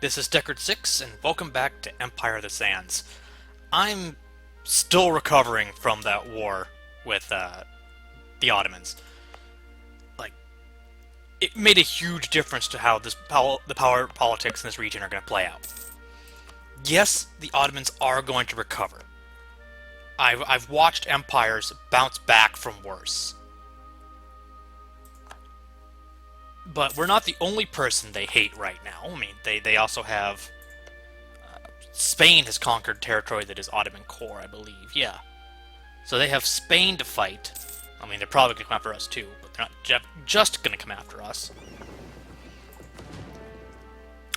This is Deckard6, and welcome back to Empire of the Sands. I'm still recovering from that war with the Ottomans. Like, it made a huge difference to how the power politics in this region are going to play out. Yes, the Ottomans are going to recover. I've watched empires bounce back from worse. But we're not the only person they hate right now. I mean, they also have Spain has conquered territory that is Ottoman core, I believe. Yeah. So they have Spain to fight. I mean, they're probably going to come after us too, but they're not just going to come after us.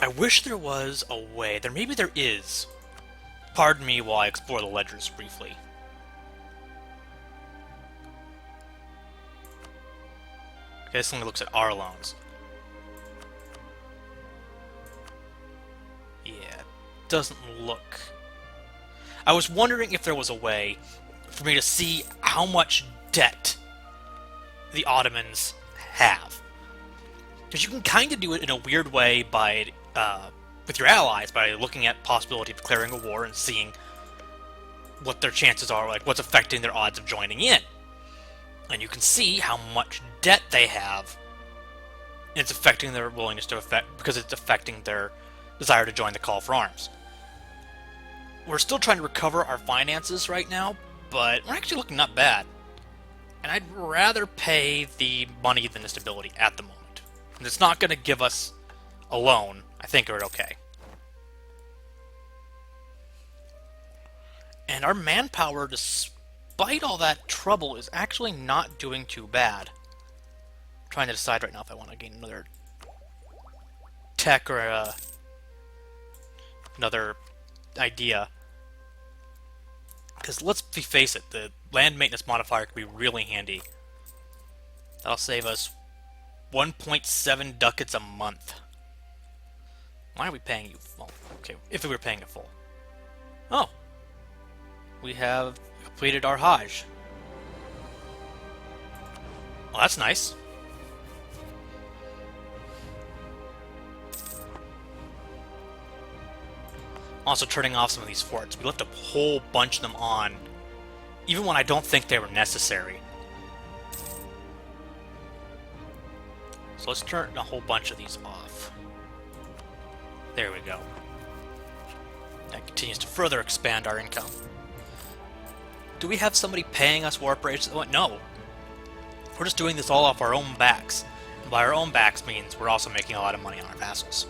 I wish there was a way. Maybe there is. Pardon me while I explore the ledgers briefly. Okay, this only looks at our loans. Yeah, doesn't look. I was wondering if there was a way for me to see how much debt the Ottomans have. Because you can kind of do it in a weird way by with your allies, by looking at possibility of declaring a war and seeing what their chances are, like what's affecting their odds of joining in. And you can see how much debt they have, and it's affecting their willingness to because it's affecting their desire to join the call for arms. We're still trying to recover our finances right now, but we're actually looking not bad. And I'd rather pay the money than the stability at the moment. And it's not going to give us a loan. I think we're okay. And our manpower, despite all that trouble, is actually not doing too bad. I'm trying to decide right now if I want to gain another tech or another idea. Because let's face it, the land maintenance modifier could be really handy. That'll save us 1.7 ducats a month. Why are we paying you full? Okay, if we were paying it full. Oh. We have completed our Hajj. Well, that's nice. Also turning off some of these forts. We left a whole bunch of them on, even when I don't think they were necessary. So let's turn a whole bunch of these off. There we go. That continues to further expand our income. Do we have somebody paying us warp rates? Oh, no. We're just doing this all off our own backs. And by our own backs means we're also making a lot of money on our vassals.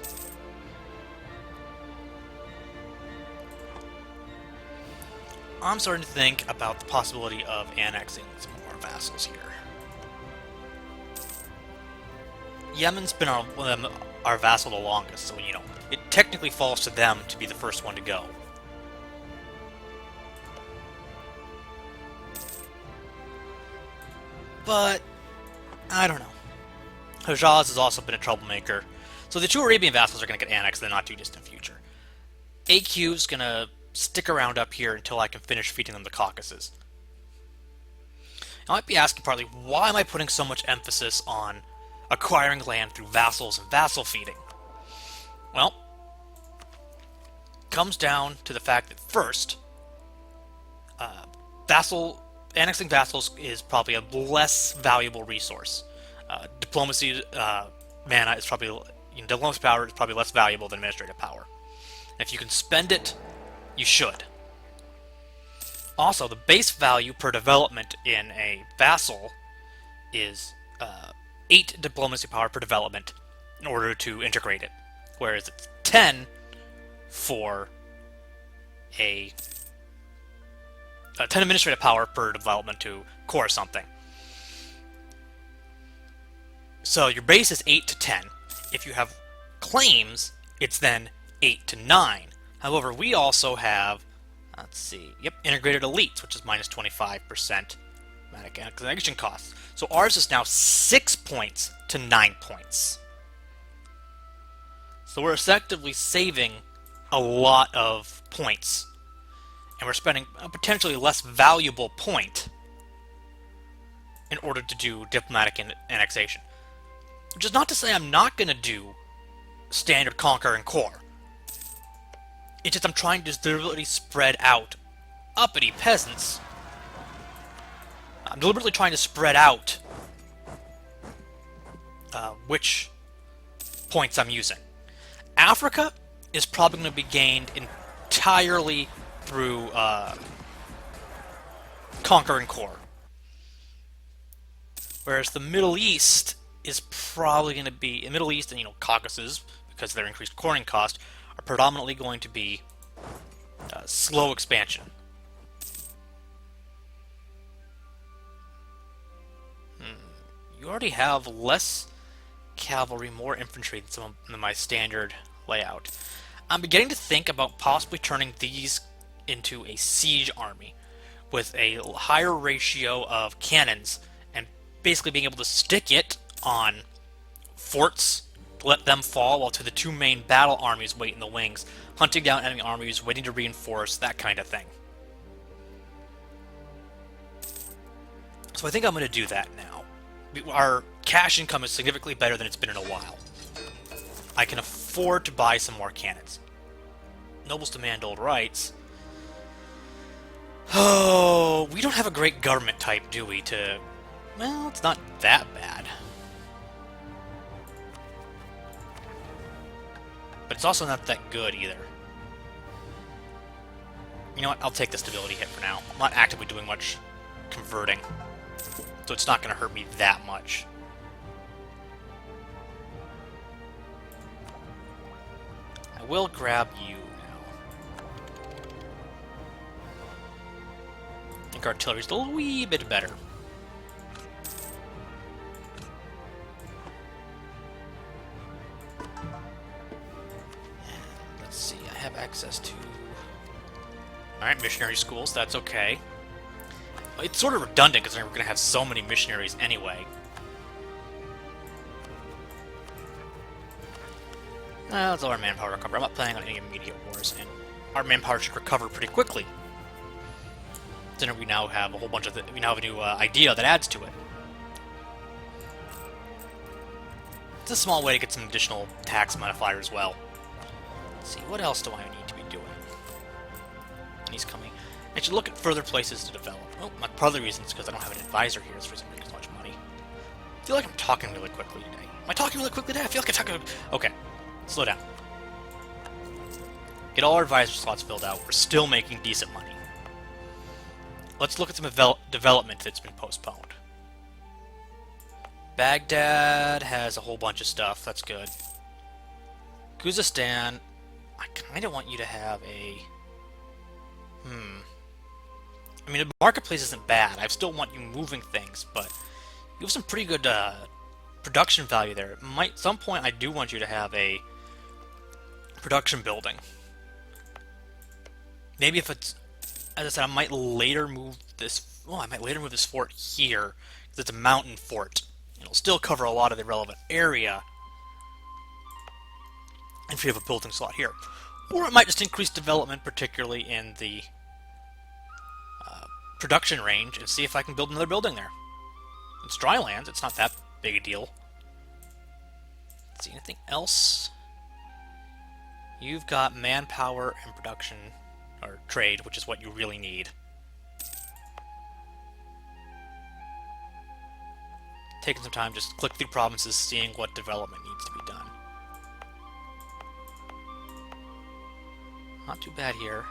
I'm starting to think about the possibility of annexing some more vassals here. Yemen's been our vassal the longest, so, you know, it technically falls to them to be the first one to go. But, I don't know. Hejaz has also been a troublemaker. So the two Arabian vassals are going to get annexed in the not too distant future. AQ's going to stick around up here until I can finish feeding them the Caucasus. I might be asking partly, why am I putting so much emphasis on acquiring land through vassals and vassal feeding? Well, it comes down to the fact that first, annexing vassals is probably a less valuable resource. Diplomacy mana is probably, diplomacy power is probably less valuable than administrative power. And if you can spend it, you should. Also, the base value per development in a vassal is 8 diplomacy power per development in order to integrate it, whereas it's 10 for a 10 administrative power per development to core something. So your base is 8 to 10. If you have claims, it's then 8 to 9. However, we also have, let's see, integrated elites, which is minus 25% connection costs. So ours is now 6 points to 9 points. So we're effectively saving a lot of points. And we're spending a potentially less valuable point in order to do diplomatic annexation. Which is not to say I'm not going to do standard conquer and core. It's just I'm trying to deliberately spread out. Uppity peasants. I'm deliberately trying to spread out which points I'm using. Africa is probably going to be gained entirely through conquer and core. Whereas the Middle East is probably going to be... The Middle East and, Caucasus, because of their increased coring cost, are predominantly going to be slow expansion. You already have less cavalry, more infantry than some of my standard layout. I'm beginning to think about possibly turning these into a siege army with a higher ratio of cannons and basically being able to stick it on forts to let them fall while the two main battle armies wait in the wings, hunting down enemy armies, waiting to reinforce, that kind of thing. So I think I'm going to do that now. Our cash income is significantly better than it's been in a while. I can afford to buy some more cannons. Nobles demand old rights. Oh, we don't have a great government type, do we, well, it's not that bad. But it's also not that good either. You know what, I'll take the stability hit for now. I'm not actively doing much converting, so it's not going to hurt me that much. I will grab you now. I think artillery's a wee bit better. And let's see, I have access to... Alright, missionary schools, that's okay. It's sort of redundant because we're going to have so many missionaries anyway. Let's let our manpower recover. I'm not planning on any immediate wars, and our manpower should recover pretty quickly. Then we now have a whole bunch of... we now have a new idea that adds to it. It's a small way to get some additional tax modifier as well. Let's see, what else do I need to be doing? And he's coming. I should look at further places to develop. Oh, my part of the reason is because I don't have an advisor here, so I'm making so much money. I feel like I'm talking really quickly today. Am I talking really quickly today? I feel like I'm talking... Okay, slow down. Get all our advisor slots filled out. We're still making decent money. Let's look at some development that's been postponed. Baghdad has a whole bunch of stuff. That's good. Khuzestan, I kind of want you to have a... I mean, the marketplace isn't bad. I still want you moving things, but you have some pretty good production value there. Some point, I do want you to have a production building. Maybe if it's... As I said, I might later move this... Well, I might later move this fort here, because it's a mountain fort. It'll still cover a lot of the relevant area. If you have a building slot here. Or it might just increase development, particularly in the production range, and see if I can build another building there. It's dry lands, it's not that big a deal. Let's see, anything else? You've got manpower and production, or trade, which is what you really need. Taking some time, just click through provinces, seeing what development needs to be done. Not too bad here.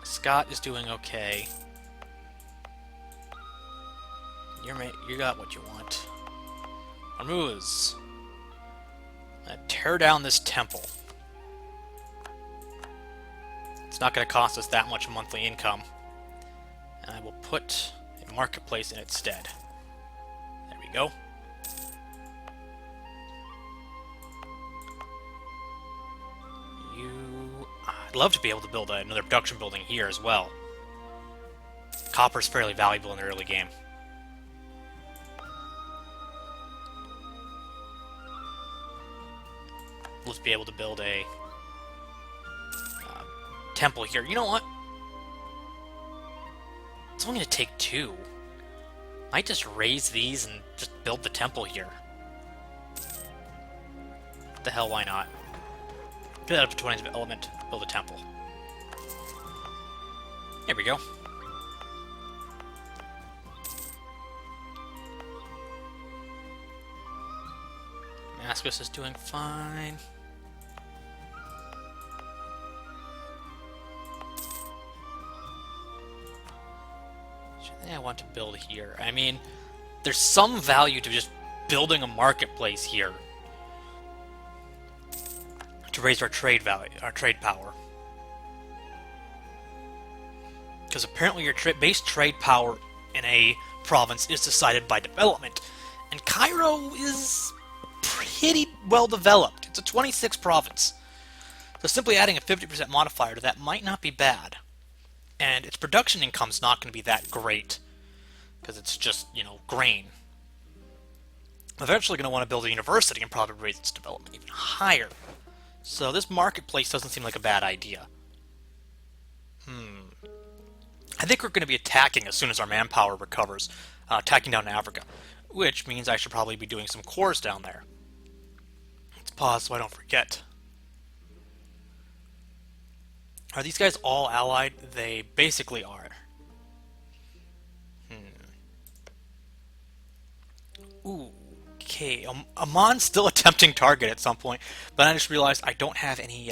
Scott is doing okay. You got what you want. Hormuz. Tear down this temple. It's not going to cost us that much monthly income. And I will put a marketplace in its stead. There we go. I'd love to be able to build another production building here as well. Copper's fairly valuable in the early game. Let's be able to build a temple here. You know what? It's only going to take 2. Might just raise these and just build the temple here. What the hell, why not? Get that up to 20 development, build a temple. There we go. Damascus is doing fine. I want to build here. I mean, there's some value to just building a marketplace here to raise our trade value, our trade power. Because apparently your base trade power in a province is decided by development, and Cairo is pretty well developed. It's a 26 province, so simply adding a 50% modifier to that might not be bad. And its production income's not going to be that great, because it's just, you know, grain. I'm eventually going to want to build a university and probably raise its development even higher. So this marketplace doesn't seem like a bad idea. I think we're going to be attacking as soon as our manpower recovers, attacking down Africa, which means I should probably be doing some cores down there. Let's pause so I don't forget. Are these guys all allied? They basically are. Ooh, okay. Amman's still attempting target at some point, but I just realized I don't have any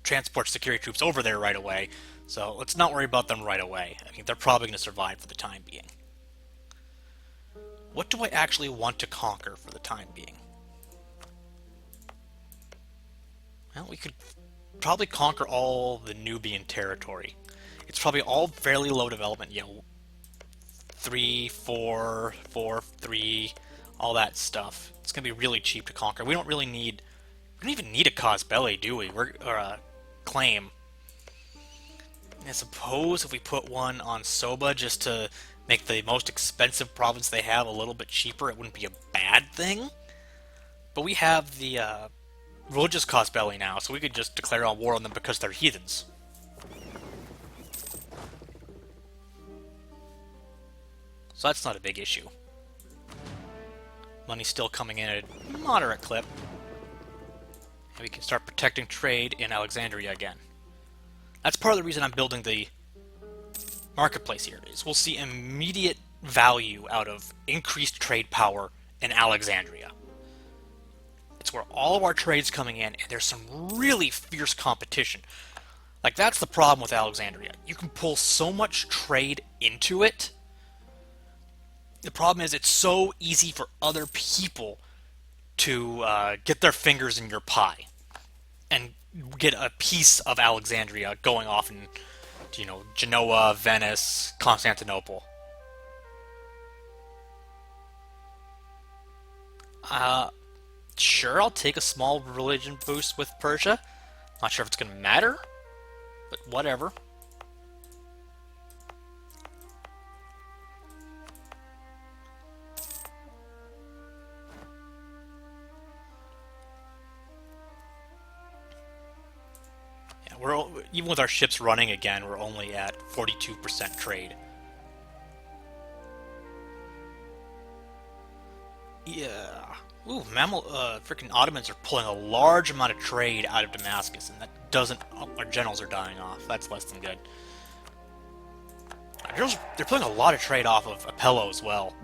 transport security troops over there right away, so let's not worry about them right away. I mean, they're probably going to survive for the time being. What do I actually want to conquer for the time being? Well, we could probably conquer all the Nubian territory. It's probably all fairly low development, you know, 3, 4, 4, 3, all that stuff. It's going to be really cheap to conquer. We don't even need a cause belli, do we? Or a claim. I suppose if we put one on Soba just to make the most expensive province they have a little bit cheaper, it wouldn't be a bad thing. But we have the religious cause belli now, so we could just declare on war on them because they're heathens. So that's not a big issue. Money's still coming in at a moderate clip. And we can start protecting trade in Alexandria again. That's part of the reason I'm building the marketplace here, is we'll see immediate value out of increased trade power in Alexandria. It's where all of our trade's coming in, and there's some really fierce competition. Like, that's the problem with Alexandria. You can pull so much trade into it. The problem is it's so easy for other people to get their fingers in your pie and get a piece of Alexandria going off in, you know, Genoa, Venice, Constantinople. Sure, I'll take a small religion boost with Persia. Not sure if it's going to matter, but whatever. Even with our ships running again, we're only at 42% trade. Yeah. Ooh, freaking Ottomans are pulling a large amount of trade out of Damascus, and that doesn't... our generals are dying off. That's less than good. They're pulling a lot of trade off of Apello as well.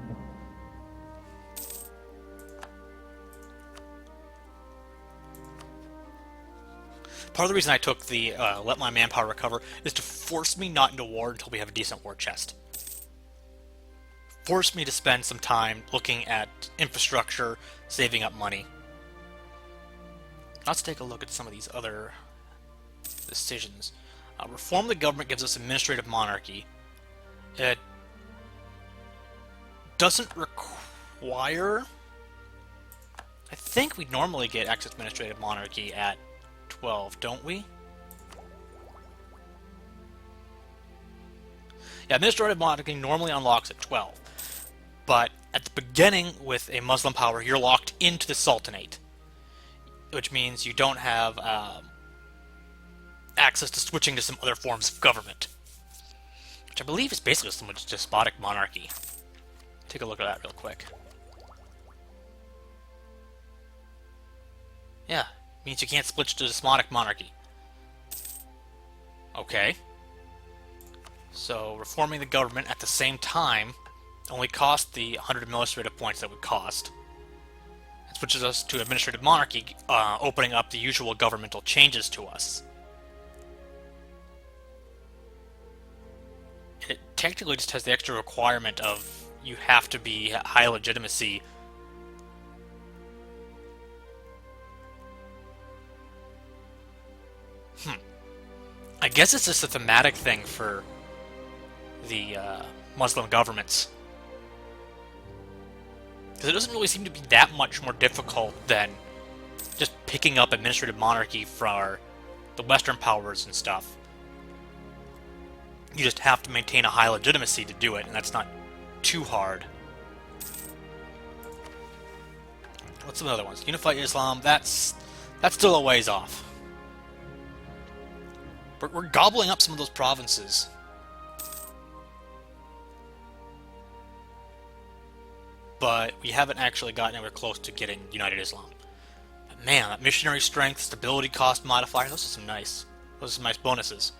Part of the reason I took the let my manpower recover is to force me not into war until we have a decent war chest. Force me to spend some time looking at infrastructure, saving up money. Let's take a look at some of these other decisions. Reform the government gives us administrative monarchy. It doesn't require... I think we normally get excess administrative monarchy at 12, don't we? Yeah, administrative monarchy normally unlocks at 12. But at the beginning, with a Muslim power, you're locked into the sultanate. Which means you don't have access to switching to some other forms of government. Which I believe is basically some despotic monarchy. Take a look at that real quick. Yeah, means you can't switch to despotic monarchy. Okay. So reforming the government at the same time only cost the 100 administrative points that would cost. It switches us to administrative monarchy, opening up the usual governmental changes to us. It technically just has the extra requirement of you have to be high legitimacy. I guess it's just a thematic thing for the Muslim governments. Because it doesn't really seem to be that much more difficult than just picking up administrative monarchy for the Western powers and stuff. You just have to maintain a high legitimacy to do it, and that's not too hard. What's some other ones? Unify Islam, that's still a ways off. We're gobbling up some of those provinces. But we haven't actually gotten anywhere close to getting United Islam. But man, that missionary strength, stability cost modifier, those are some nice bonuses.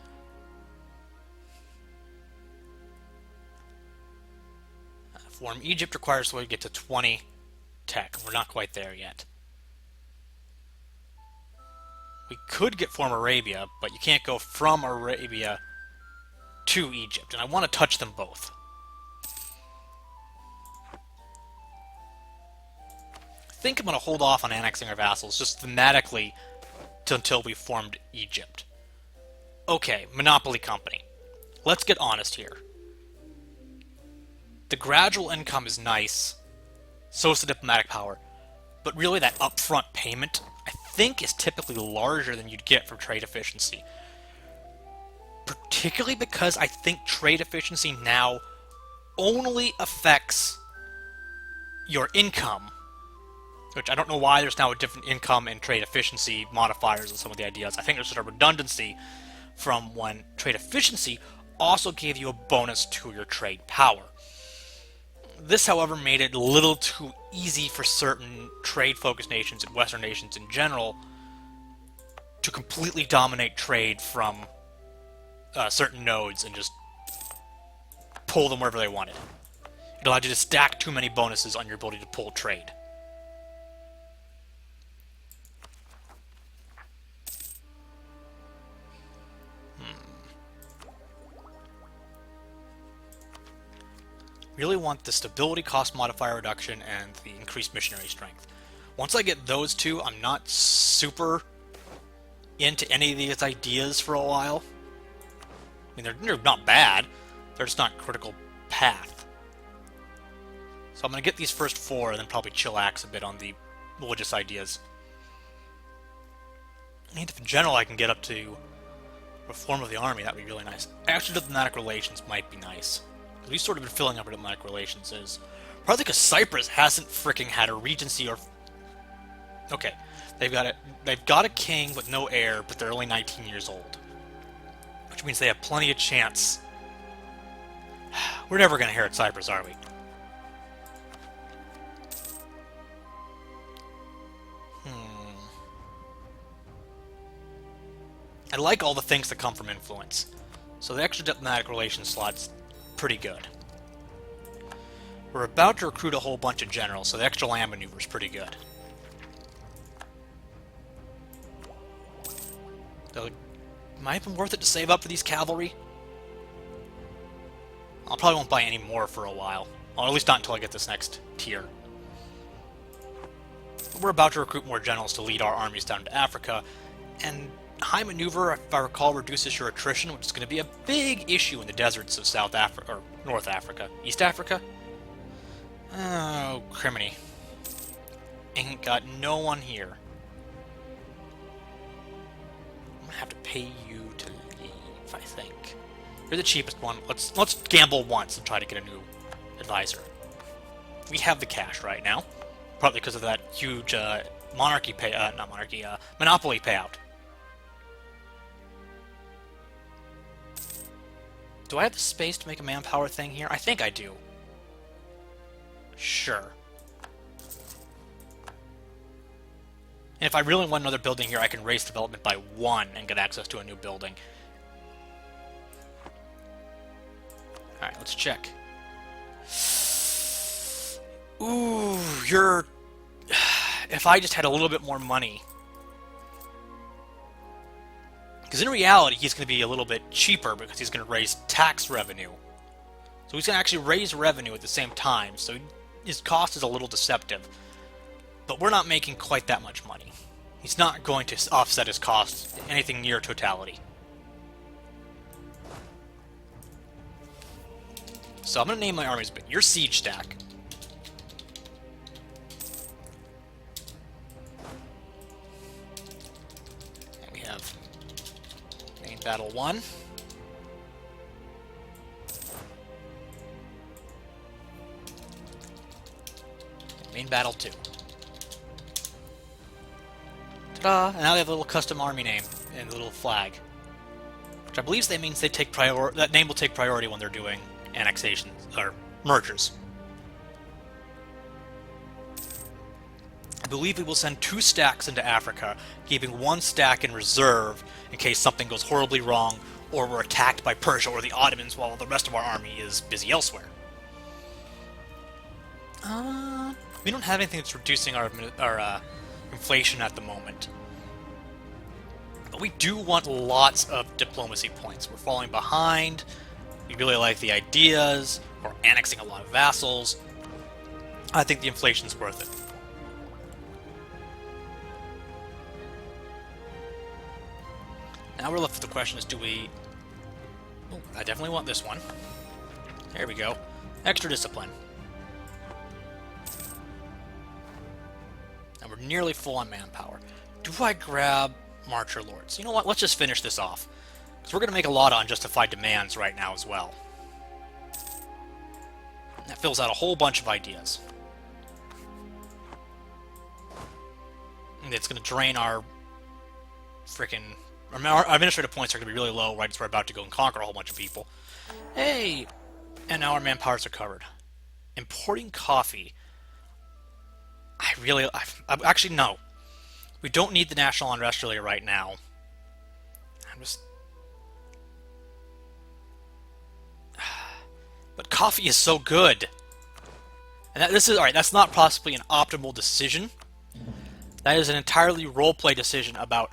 Form Egypt requires so we get to 20 tech. We're not quite there yet. We could get Form Arabia, but you can't go from Arabia to Egypt, and I want to touch them both. I think I'm going to hold off on annexing our vassals, just thematically, until we formed Egypt. Okay, Monopoly Company. Let's get honest here. The gradual income is nice, so is the diplomatic power, but really that upfront payment, I think, is typically larger than you'd get for trade efficiency. Particularly because I think trade efficiency now only affects your income, which I don't know why there's now a different income and trade efficiency modifiers in some of the ideas. I think there's a redundancy from when trade efficiency also gave you a bonus to your trade power. This, however, made it a little too easy for certain trade-focused nations and Western nations in general to completely dominate trade from certain nodes and just pull them wherever they wanted. It allowed you to stack too many bonuses on your ability to pull trade. Really want the stability cost modifier reduction and the increased missionary strength. Once I get those two, I'm not super into any of these ideas for a while. I mean, they're not bad. They're just not critical path. So I'm going to get these first four and then probably chillax a bit on the religious ideas. And if in general I can get up to reform of the army, that would be really nice. Actually, diplomatic relations might be nice. We've sort of been filling up our diplomatic relations is partly because Cyprus hasn't freaking had a regency or... Okay, they've got a king with no heir, but they're only 19 years old. Which means they have plenty of chance. We're never going to inherit Cyprus, are we? I like all the things that come from influence. So the extra diplomatic relations slot's pretty good. We're about to recruit a whole bunch of generals, so the extra land maneuver is pretty good. Though, it might have been worth it to save up for these cavalry. I probably won't buy any more for a while. Or at least not until I get this next tier. We're about to recruit more generals to lead our armies down to Africa, and high maneuver, if I recall, reduces your attrition, which is going to be a big issue in the deserts of South Africa, or North Africa. East Africa? Oh, criminy. Ain't got no one here. I'm going to have to pay you to leave, I think. You're the cheapest one. Let's gamble once and try to get a new advisor. We have the cash right now, partly because of that huge monopoly payout. Do I have the space to make a manpower thing here? I think I do. Sure. And if I really want another building here, I can raise development by 1 and get access to a new building. Alright, let's check. Ooh, you're... If I just had a little bit more money. Because in reality, he's going to be a little bit cheaper because he's going to raise tax revenue. So he's going to actually raise revenue at the same time, so his cost is a little deceptive. But we're not making quite that much money. He's not going to offset his costs anything near totality. So I'm going to name my armies, but your siege stack. And we have main battle 1. Main battle 2. Ta-da! And now they have a little custom army name and a little flag. Which I believe that means they take that name will take priority when they're doing annexations or mergers. I believe we will send 2 stacks into Africa, keeping 1 stack in reserve in case something goes horribly wrong or we're attacked by Persia or the Ottomans while the rest of our army is busy elsewhere. We don't have anything that's reducing our inflation at the moment. But we do want lots of diplomacy points. We're falling behind. We really like the ideas. We're annexing a lot of vassals. I think the inflation's worth it. Now we're left with the question is, do we... Oh, I definitely want this one. There we go. Extra discipline. And we're nearly full on manpower. Do I grab Marcher Lords? You know what? Let's just finish this off. Because we're going to make a lot of unjustified demands right now as well. That fills out a whole bunch of ideas. And it's going to drain our frickin'... Our administrative points are going to be really low right as we're about to go and conquer a whole bunch of people. Hey! And now our manpowers are covered. Importing coffee. Actually, no. We don't need the national unrest really right now. But coffee is so good. And alright, that's not possibly an optimal decision. That is an entirely roleplay decision about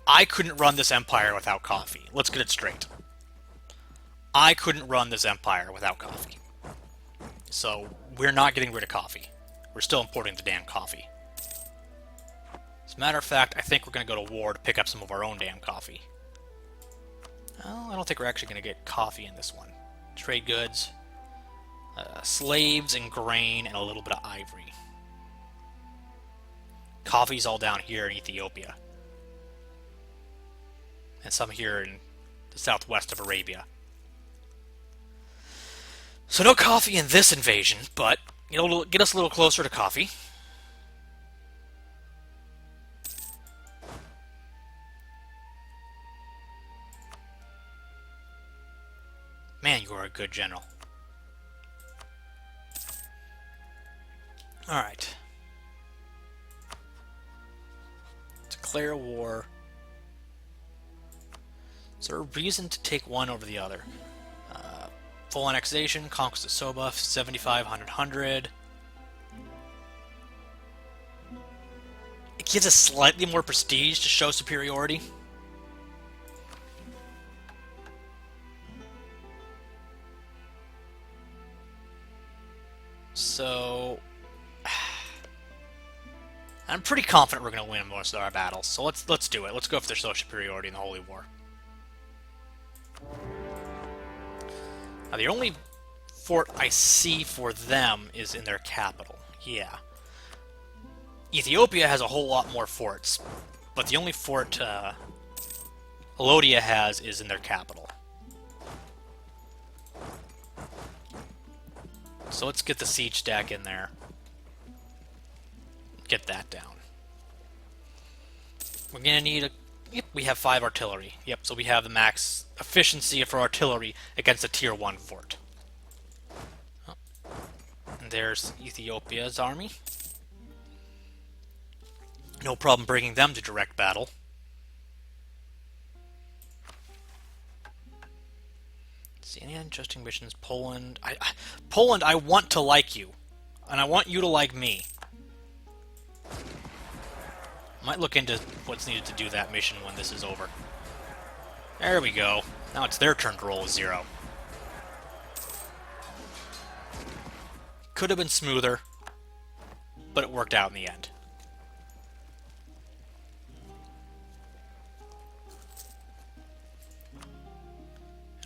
I couldn't run this empire without coffee. Let's get it straight. I couldn't run this empire without coffee. So, we're not getting rid of coffee. We're still importing the damn coffee. As a matter of fact, I think we're going to go to war to pick up some of our own damn coffee. Well, I don't think we're actually going to get coffee in this one. Trade goods, slaves and grain, and a little bit of ivory. Coffee's all down here in Ethiopia. And some here in the southwest of Arabia. So no coffee in this invasion, but it'll get us a little closer to coffee. Man, you are a good general. Alright. Declare war. Is there a reason to take one over the other? Full annexation, conquest of Soba, 75, 100. It gives us slightly more prestige to show superiority. So, I'm pretty confident we're going to win most of our battles. So let's do it. Let's go for their social superiority in the Holy War. Now, the only fort I see for them is in their capital. Yeah. Ethiopia has a whole lot more forts, but the only fort Alodia has is in their capital. So let's get the siege stack in there. Get that down. We're gonna need a... Yep, we have 5 artillery. Yep, so we have the max efficiency for artillery against a tier 1 fort. Oh. And there's Ethiopia's army. No problem bringing them to direct battle. See any interesting missions? Poland. Poland, I want to like you. And I want you to like me. Might look into what's needed to do that mission when this is over. There we go. Now it's their turn to roll a 0. Could have been smoother, but it worked out in the end.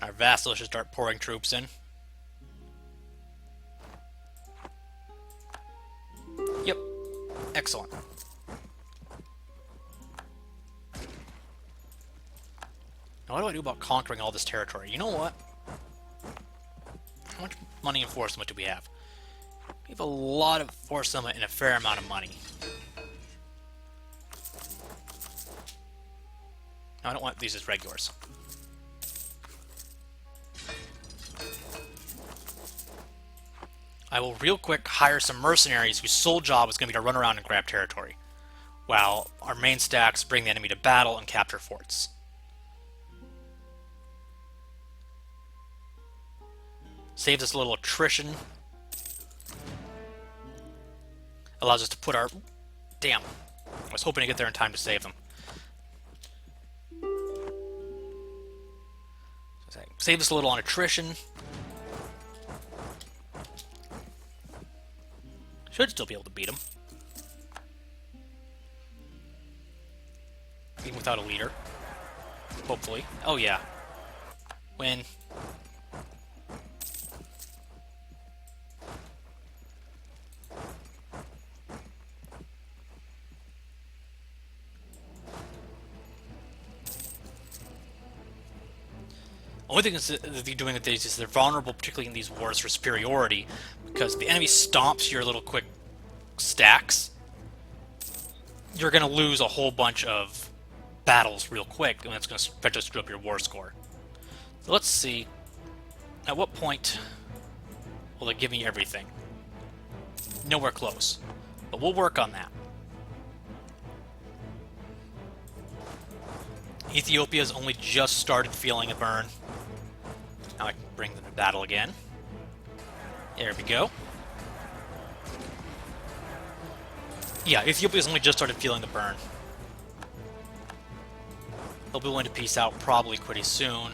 Our vassals should start pouring troops in. Yep. Excellent. Now what do I do about conquering all this territory? You know what? How much money and force limit do we have? We have a lot of force limit and a fair amount of money. No, I don't want these as regulars. I will real quick hire some mercenaries whose sole job is going to be to run around and grab territory, while our main stacks bring the enemy to battle and capture forts. Saves us a little attrition. Allows us to put our... Damn. I was hoping to get there in time to save them. Save us a little on attrition. Should still be able to beat him. Even without a leader. Hopefully. Oh yeah. Win. Only thing is that they're doing with these is they're vulnerable, particularly in these wars, for superiority, because the enemy stomps your little quick stacks. You're going to lose a whole bunch of battles real quick, and that's going to eventually screw up your war score. So let's see. At what point will they give me everything? Nowhere close. But we'll work on that. Ethiopia's only just started feeling a burn. Now I can bring them to battle again. There we go. Yeah, Ethiopia's only just started feeling the burn. They'll be willing to peace out probably pretty soon.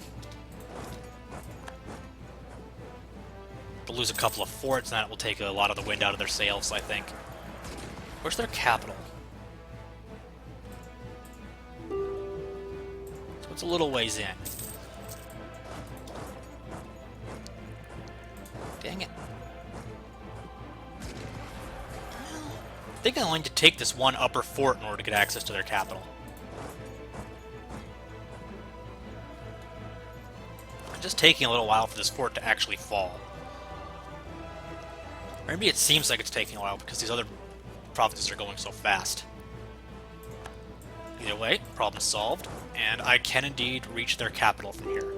They'll lose a couple of forts, and that will take a lot of the wind out of their sails, I think. Where's their capital? So it's a little ways in. Dang it. I think I only need to take this one upper fort in order to get access to their capital. It's just taking a little while for this fort to actually fall. Or maybe it seems like it's taking a while because these other provinces are going so fast. Either way, problem solved, and I can indeed reach their capital from here.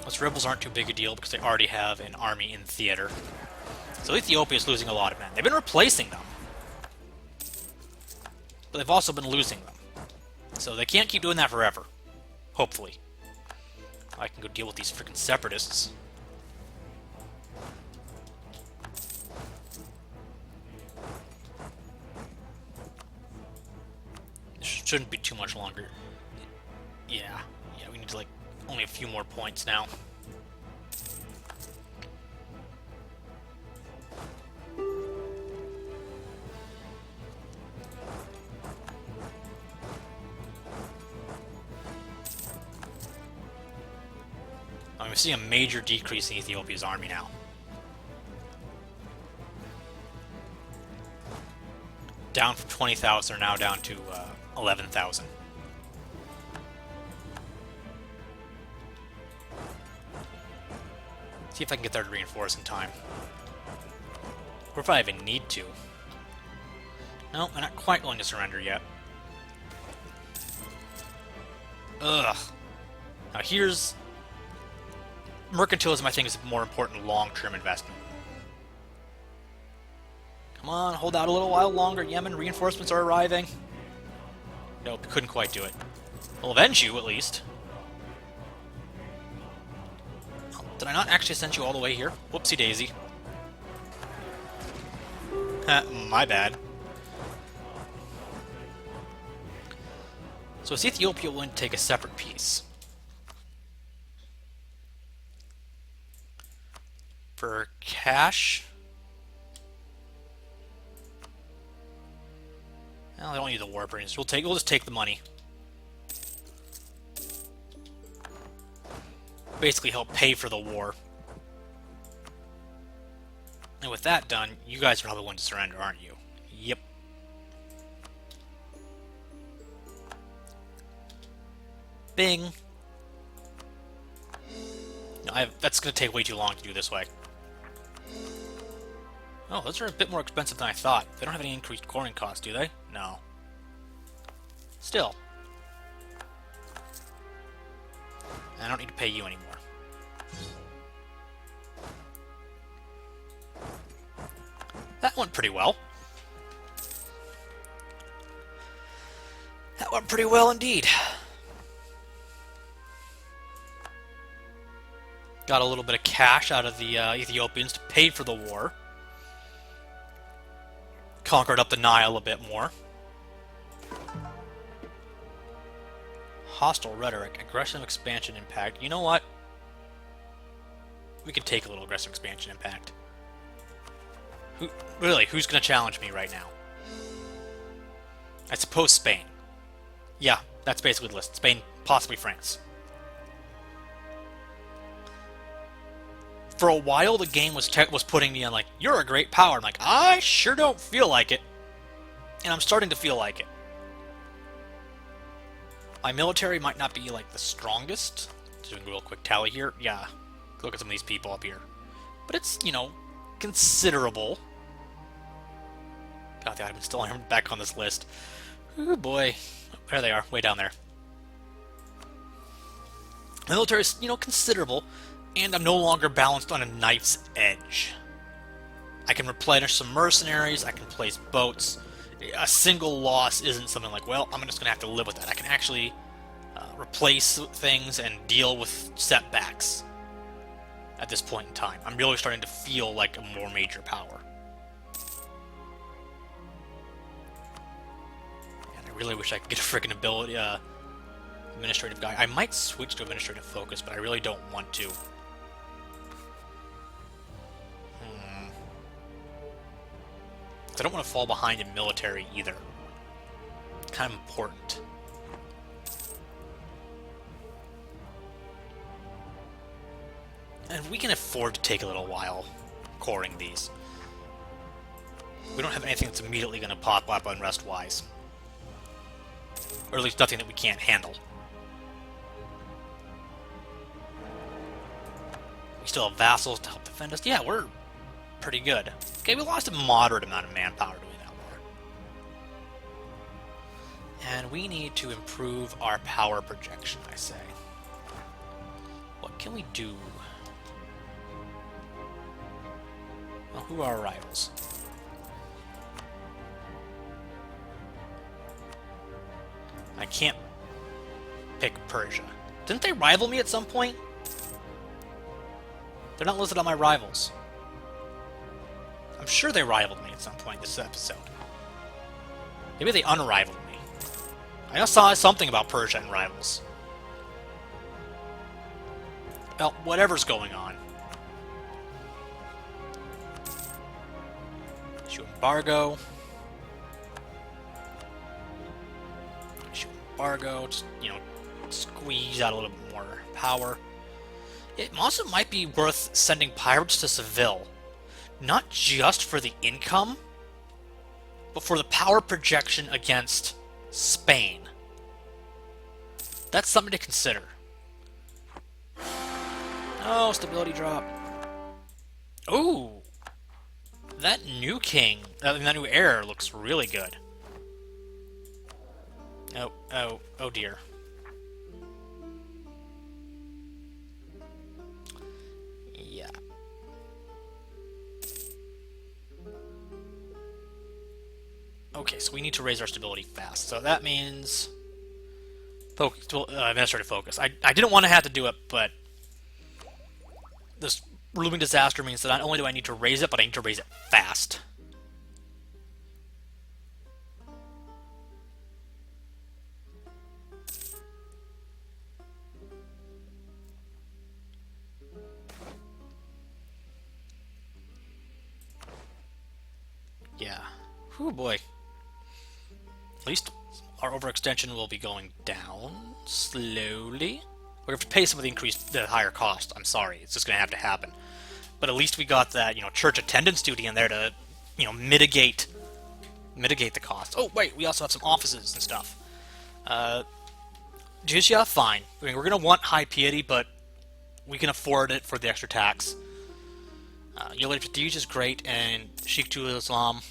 Those rebels aren't too big a deal because they already have an army in theater. So Ethiopia is losing a lot of men. They've been replacing them, but they've also been losing them. So they can't keep doing that forever. Hopefully. I can go deal with these freaking separatists. This shouldn't be too much longer. Yeah, we need to, like, only a few more points now. I'm seeing a major decrease in Ethiopia's army now. Down from 20,000 are now down to 11,000. See if I can get there to reinforce in time. Or if I even need to. No, I'm not quite willing to surrender yet. Ugh. Now here's... Mercantilism, I think, is a more important long-term investment. Come on, hold out a little while longer. Yemen, reinforcements are arriving. Nope, couldn't quite do it. We'll avenge you, at least. Oh, did I not actually send you all the way here? Whoopsie daisy. My bad. So is Ethiopia willing to take a separate piece? For cash? Well, I don't need the war brains. We'll just take the money. Basically help pay for the war. And with that done, you guys are probably willing to surrender, aren't you? Yep. Bing. No, that's going to take way too long to do this way. Oh, those are a bit more expensive than I thought. They don't have any increased coring costs, do they? No. Still. I don't need to pay you anymore. That went pretty well. That went pretty well indeed. Got a little bit of cash out of the Ethiopians to pay for the war. Conquered up the Nile a bit more. Hostile rhetoric, aggressive expansion impact. You know what? We could take a little aggressive expansion impact. Who's going to challenge me right now? I suppose Spain. Yeah, that's basically the list. Spain, possibly France. For a while, the game was putting me on like, you're a great power. I'm like, I sure don't feel like it. And I'm starting to feel like it. My military might not be like the strongest. Doing a real quick tally here. Yeah, look at some of these people up here. But it's, you know, considerable. God, the Ottomans still aren't back on this list. Oh boy. There they are, way down there. The military is, you know, considerable, and I'm no longer balanced on a knife's edge. I can replenish some mercenaries, I can place boats. A single loss isn't something like, well, I'm just going to have to live with that. I can actually replace things and deal with setbacks at this point in time. I'm really starting to feel like a more major power. I really wish I could get a freaking ability, administrative guy. I might switch to administrative focus, but I really don't want to. I don't want to fall behind in military either. It's kind of important. And we can afford to take a little while coring these. We don't have anything that's immediately going to pop up unrest-wise. Or at least nothing that we can't handle. We still have vassals to help defend us. Yeah, we're pretty good. Okay, we lost a moderate amount of manpower doing that war. And we need to improve our power projection, I say. What can we do? Well, who are our rivals? I can't pick Persia. Didn't they rival me at some point? They're not listed on my rivals. I'm sure they rivaled me at some point this episode. Maybe they unrivaled me. I saw something about Persia and rivals. Well, whatever's going on. Issue embargo. Embargo, just, you know, squeeze out a little bit more power. It also might be worth sending pirates to Seville, not just for the income, but for the power projection against Spain. That's something to consider. Oh, stability drop. Ooh, that new king, that new heir looks really good. Oh dear. Yeah. Okay, so we need to raise our stability fast. So that means focus, administrative focus. I didn't want to have to do it, but this looming disaster means that not only do I need to raise it, but I need to raise it fast. Yeah. Oh boy. At least our overextension will be going down slowly. We're going to have to pay some of the higher cost. I'm sorry, it's just going to have to happen. But at least we got that, church attendance duty in there to, mitigate the cost. Oh wait, we also have some offices and stuff. Jizya, fine. I mean, we're going to want high piety, but we can afford it for the extra tax. Your prestige is great, and Sheikhul Islam,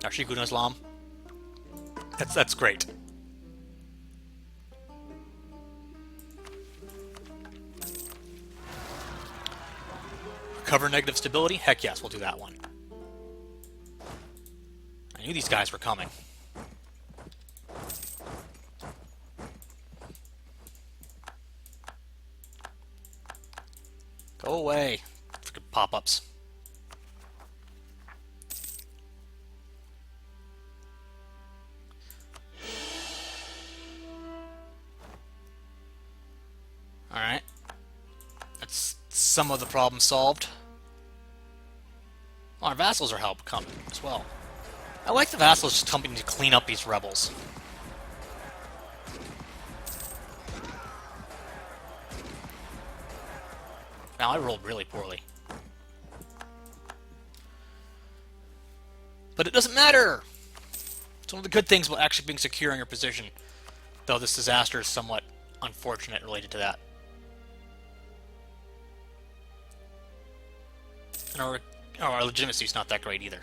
or Sheikhul Islam, that's great. Recover negative stability? Heck yes, we'll do that one. I knew these guys were coming. Go away. Freaking pop-ups. Alright. That's some of the problem solved. Well, our vassals are coming as well. I like the vassals just coming to clean up these rebels. Now, I rolled really poorly. But it doesn't matter! It's one of the good things about actually being secure in your position. Though this disaster is somewhat unfortunate related to that. And our legitimacy is not that great either.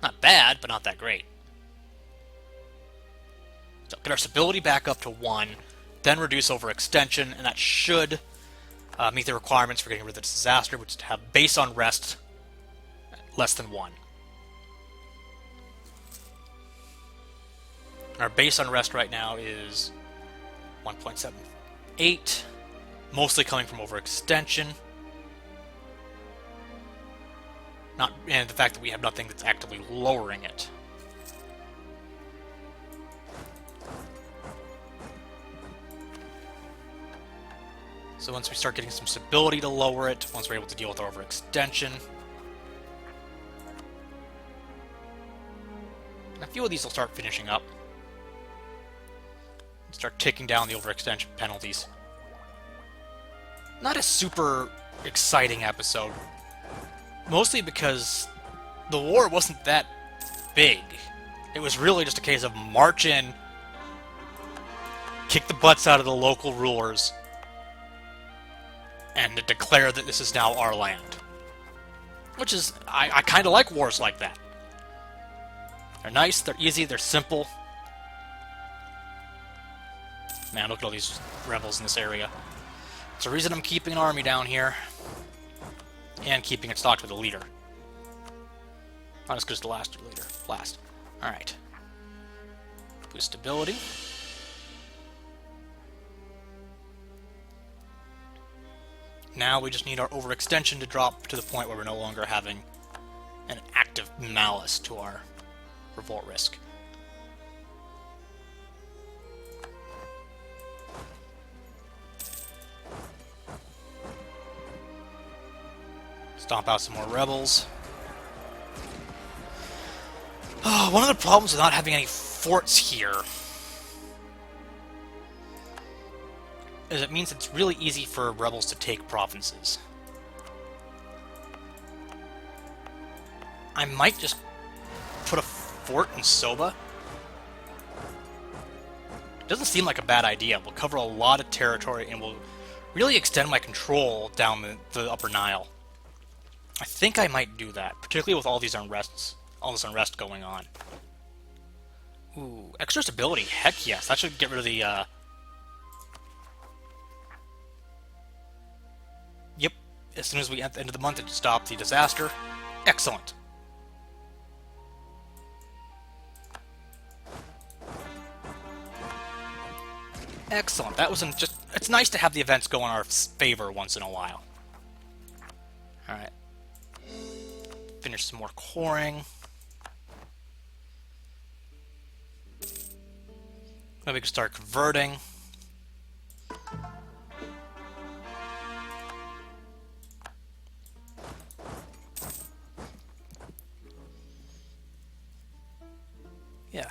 Not bad, but not that great. So get our stability back up to 1, then reduce overextension, and that should meet the requirements for getting rid of the disaster, which is to have base unrest less than 1. And our base unrest right now is 1.78, mostly coming from overextension. And the fact that we have nothing that's actively lowering it. So once we start getting some stability to lower it, once we're able to deal with our overextension, and a few of these will start finishing up. Start taking down the overextension penalties. Not a super exciting episode. Mostly because the war wasn't that big. It was really just a case of march in, kick the butts out of the local rulers, and to declare that this is now our land. Which is, I kind of like wars like that. They're nice, they're easy, they're simple. Man, look at all these rebels in this area. It's the reason I'm keeping an army down here. And keeping it stocked with a leader. Not as good as the last leader. Alright. Boost stability. Now we just need our overextension to drop to the point where we're no longer having an active malice to our revolt risk. Stomp out some more rebels. Oh, one of the problems with not having any forts here is it means it's really easy for rebels to take provinces. I might just put a fort in Soba. It doesn't seem like a bad idea. We'll cover a lot of territory and we'll really extend my control down the Upper Nile. I think I might do that, particularly with all this unrest going on. Ooh, extra stability, heck yes. That should get rid of the, Yep, as soon as we at the end of the month, it stopped the disaster. Excellent. Excellent. That wasn't just... It's nice to have the events go in our favor once in a while. Alright. Finish some more coring. Maybe we can start converting. Yeah.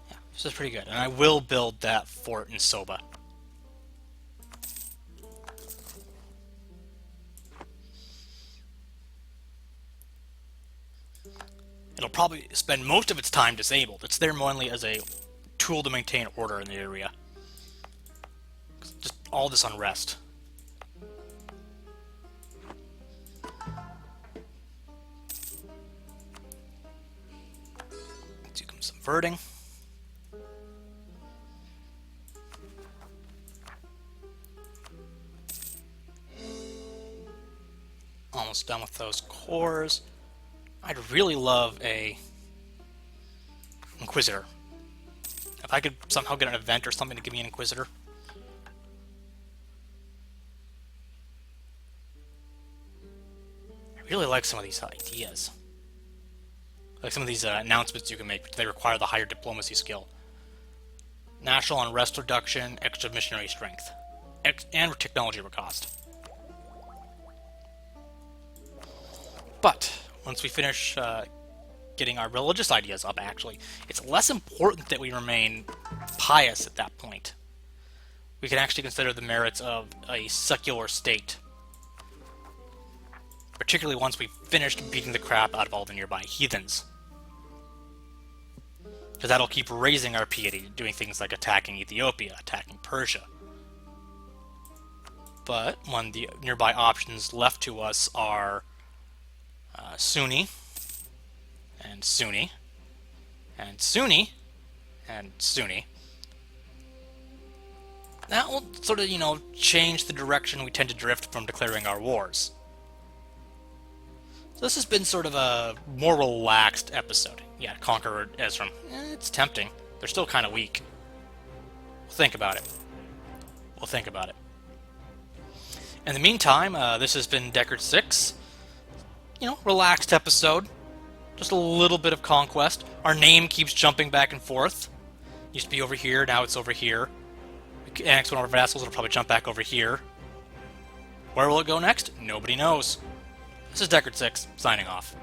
Yeah, this is pretty good. And I will build that fort in Soba. It'll probably spend most of its time disabled. It's there mainly as a tool to maintain order in the area. Just all this unrest. Do some subverting. Almost done with those cores. I'd really love a Inquisitor. If I could somehow get an event or something to give me an Inquisitor. I really like some of these ideas. Like some of these announcements you can make, but they require the higher diplomacy skill. National unrest reduction, extra missionary strength, and technology cost. But once we finish getting our religious ideas up, actually, it's less important that we remain pious at that point. We can actually consider the merits of a secular state. Particularly once we've finished beating the crap out of all the nearby heathens. Because that'll keep raising our piety, doing things like attacking Ethiopia, attacking Persia. But when the nearby options left to us are Sunni, and Sunni, and Sunni, and Sunni, that will sort of, change the direction we tend to drift from declaring our wars. So this has been sort of a more relaxed episode. Yeah, Conqueror Ezram. It's tempting. They're still kind of weak. We'll think about it. We'll think about it. In the meantime, this has been Deckard 6. Relaxed episode. Just a little bit of conquest. Our name keeps jumping back and forth. Used to be over here, now it's over here. We annex one of our vassals, it'll probably jump back over here. Where will it go next? Nobody knows. This is Deckard 6, signing off.